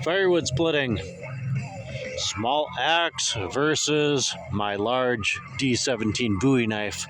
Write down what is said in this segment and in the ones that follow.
Firewood splitting. Small axe versus my large D17 Bowie knife.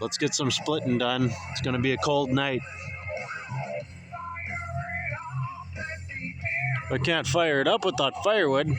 Let's get some splitting done. It's going to be a cold night. I can't fire it up without firewood.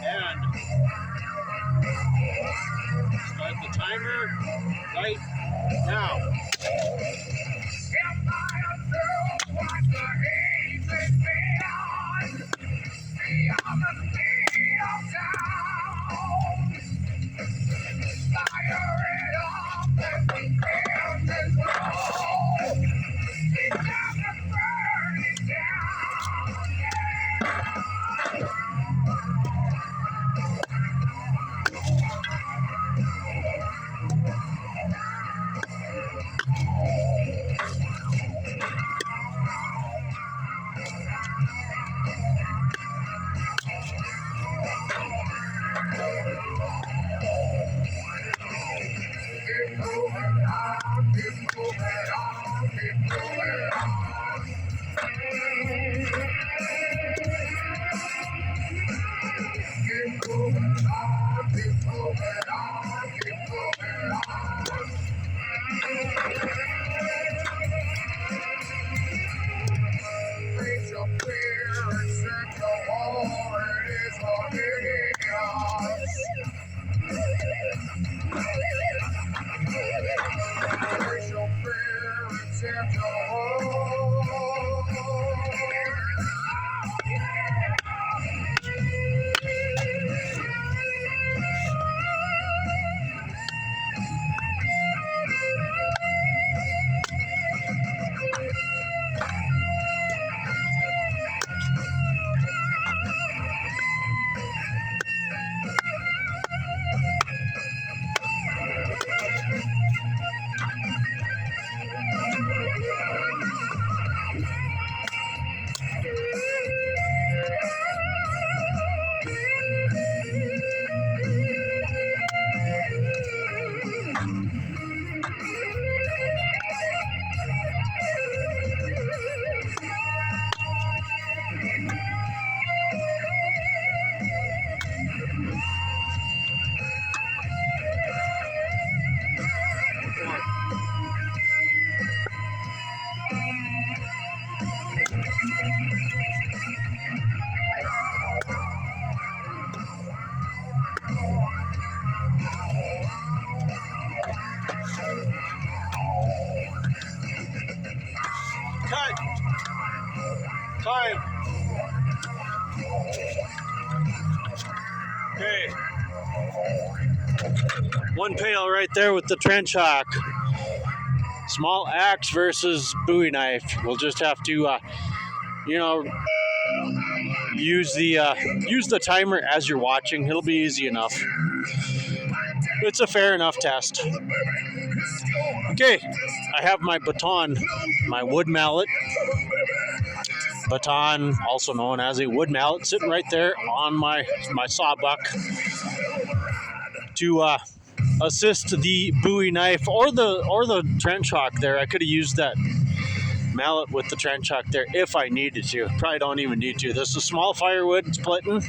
And start the timer right now. Cut. Time. Okay. One pail right there with the trench hawk. Small axe versus Bowie knife. We'll just have to, use the timer as you're watching. It'll be easy enough. It's a fair enough test. Okay, I have my baton, my wood mallet. Baton, also known as a wood mallet, sitting right there on my sawbuck to assist the Bowie knife or the trench hawk there. I could have used that mallet with the trench hawk there if I needed to. Probably don't even need to. This is small firewood splitting.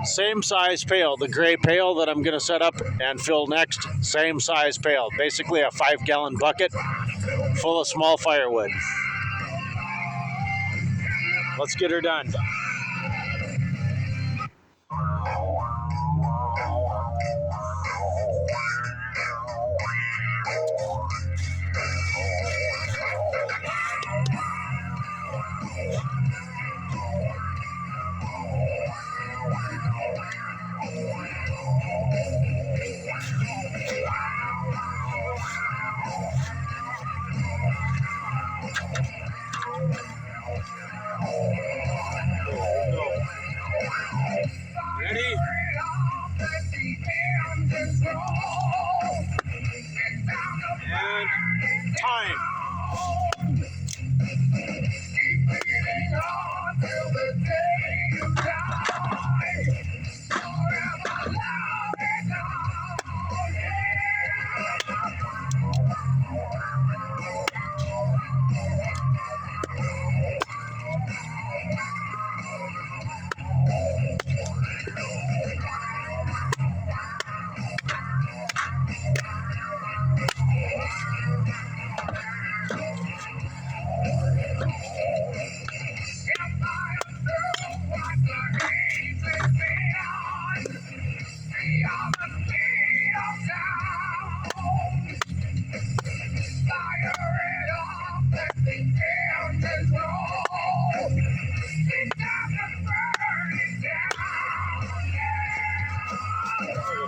Same size pail, the gray pail that I'm going to set up and fill next, same size pail. Basically a 5-gallon bucket full of small firewood. Let's get her done.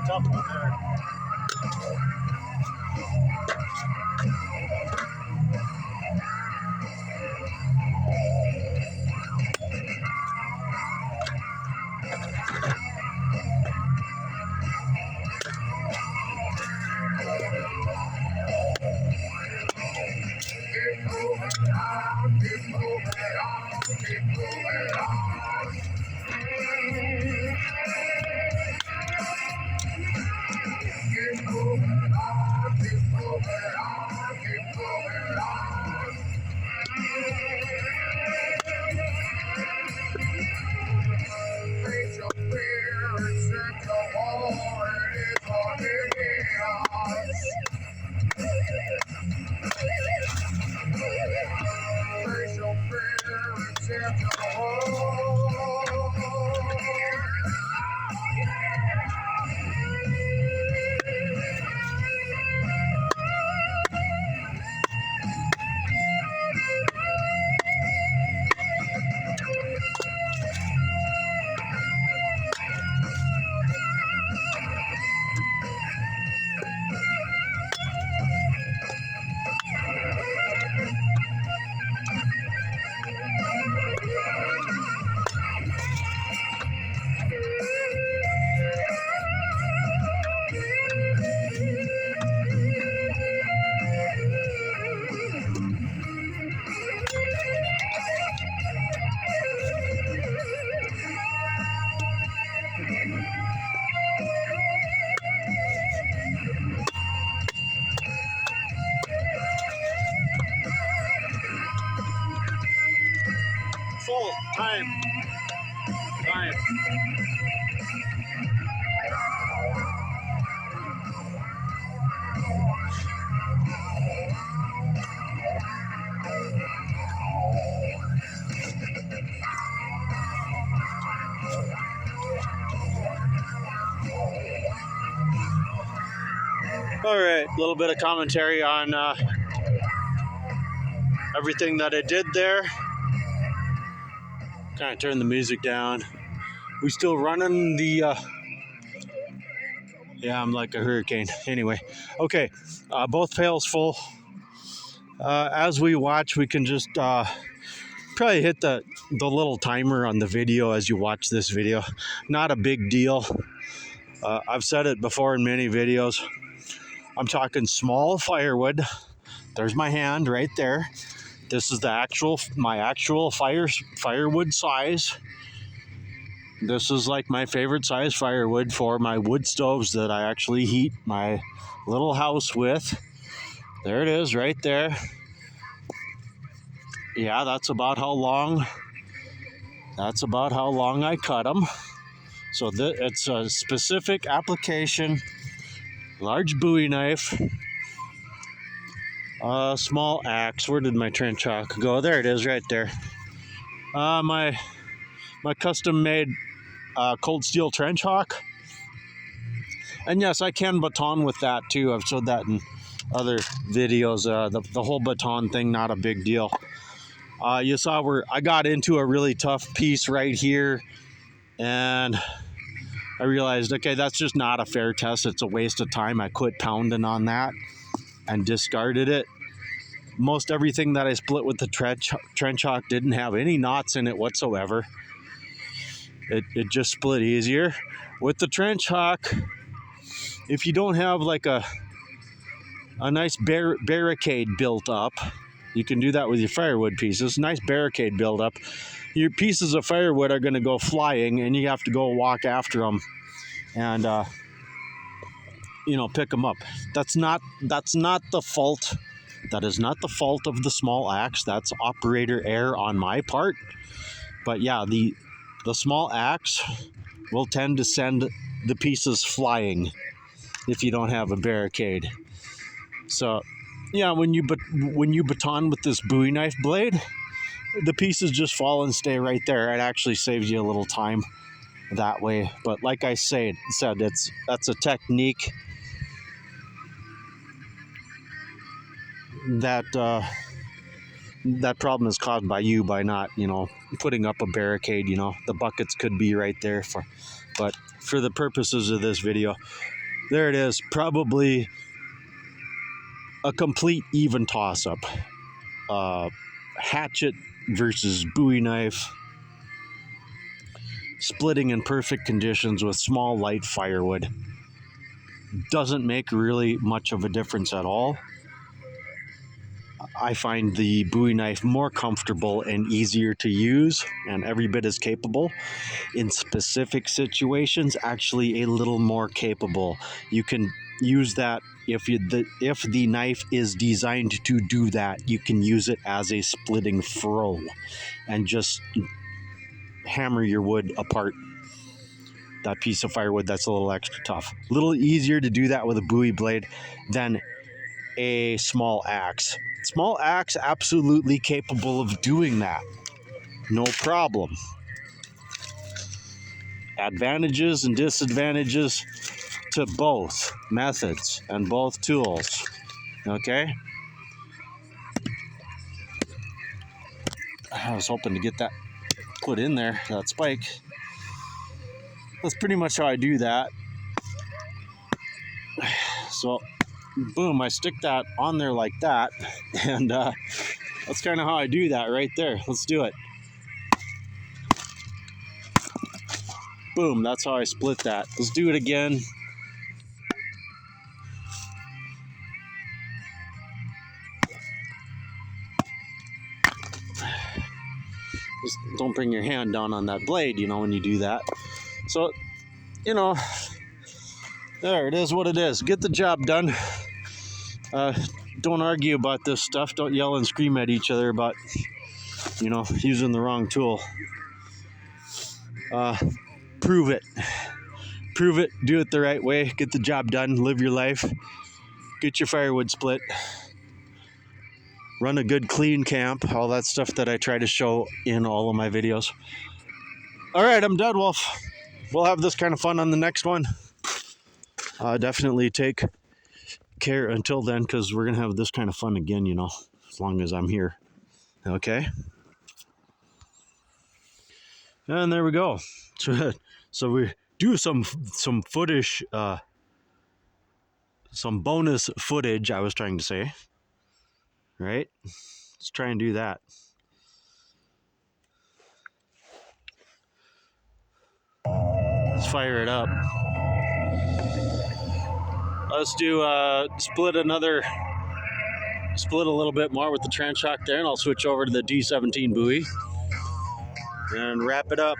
Tough one there. Full time. All right, a little bit of commentary on everything that I did there. Kind of turn the music down. We still running the yeah, I'm like a hurricane. Anyway, okay, both pails full. As we watch, we can just probably hit the little timer on the video as you watch this video. Not a big deal. I've said it before in many videos. I'm talking small firewood. There's my hand right there. This is my actual firewood size. This is like my favorite size firewood for my wood stoves that I actually heat my little house with. There it is right there. Yeah, that's about how long I cut them. So it's a specific application. Large Bowie knife. Small axe. Where did my trench hawk go? There it is right there. My custom made cold steel trench hawk. And yes, I can baton with that too. I've showed that in other videos. The whole baton thing, not a big deal. You saw where I got into a really tough piece right here, and I realized, okay, that's just not a fair test. It's a waste of time. I quit pounding on that and discarded it. Most everything that I split with the trench hawk didn't have any knots in it whatsoever. It just split easier. With the trench hawk, if you don't have like a nice barricade built up, You can do that with your firewood pieces. Nice barricade buildup. Your pieces of firewood are going to go flying, and you have to go walk after them and pick them up. That's not the fault. That is not the fault of the small axe. That's operator error on my part. But yeah, the small axe will tend to send the pieces flying if you don't have a barricade. So yeah, when you baton with this Bowie knife blade, the pieces just fall and stay right there. It actually saves you a little time that way. But like I said, that's a technique that that problem is caused by you by not putting up a barricade. The buckets could be right there but for the purposes of this video, there it is. Probably a complete even toss-up. Hatchet versus Bowie knife, splitting in perfect conditions with small light firewood. Doesn't make really much of a difference at all. I find the Bowie knife more comfortable and easier to use, and every bit as capable. In specific situations, actually a little more capable. You can use that if the knife is designed to do that. You can use it as a splitting throw and just hammer your wood apart. That piece of firewood that's a little extra tough. A little easier to do that with a Bowie blade than a small axe. Small axe, absolutely capable of doing that. No problem. Advantages and disadvantages to both methods and both tools. Okay? I was hoping to get that put in there, that spike. That's pretty much how I do that. So, boom, I stick that on there like that, and that's kind of how I do that right there. Let's do it. Boom, that's how I split that. Let's do it again. Just don't bring your hand down on that blade, when you do that. So, there it is what it is. Get the job done. Don't argue about this stuff. Don't yell and scream at each other about, using the wrong tool. Prove it. Prove it. Do it the right way. Get the job done. Live your life. Get your firewood split. Run a good clean camp. All that stuff that I try to show in all of my videos. All right, I'm done, Wolf. We'll have this kind of fun on the next one. Definitely take care until then, because we're going to have this kind of fun again, as long as I'm here. Okay? And there we go. So we do some footage, some bonus footage, I was trying to say. Right? Let's try and do that. Let's fire it up. Let's do split a little bit more with the trench shock there, and I'll switch over to the D17 Bowie and wrap it up.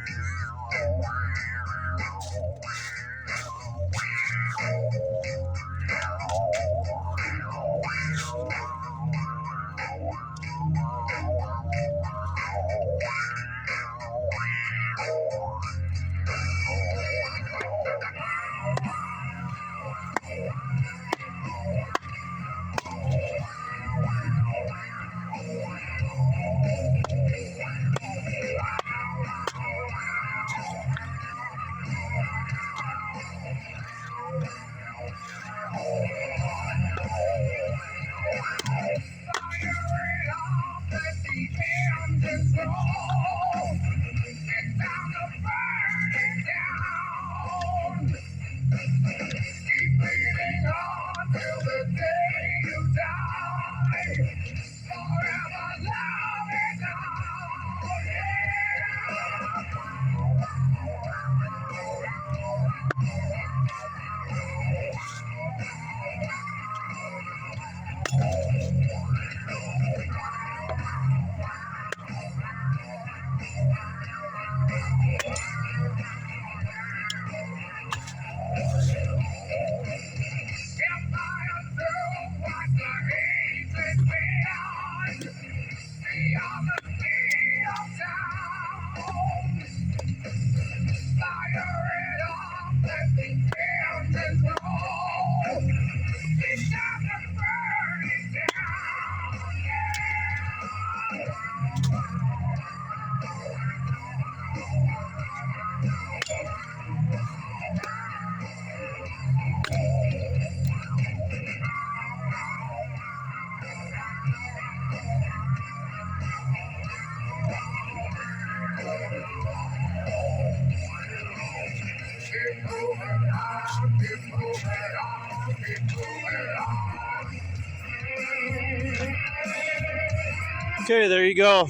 Okay, there you go.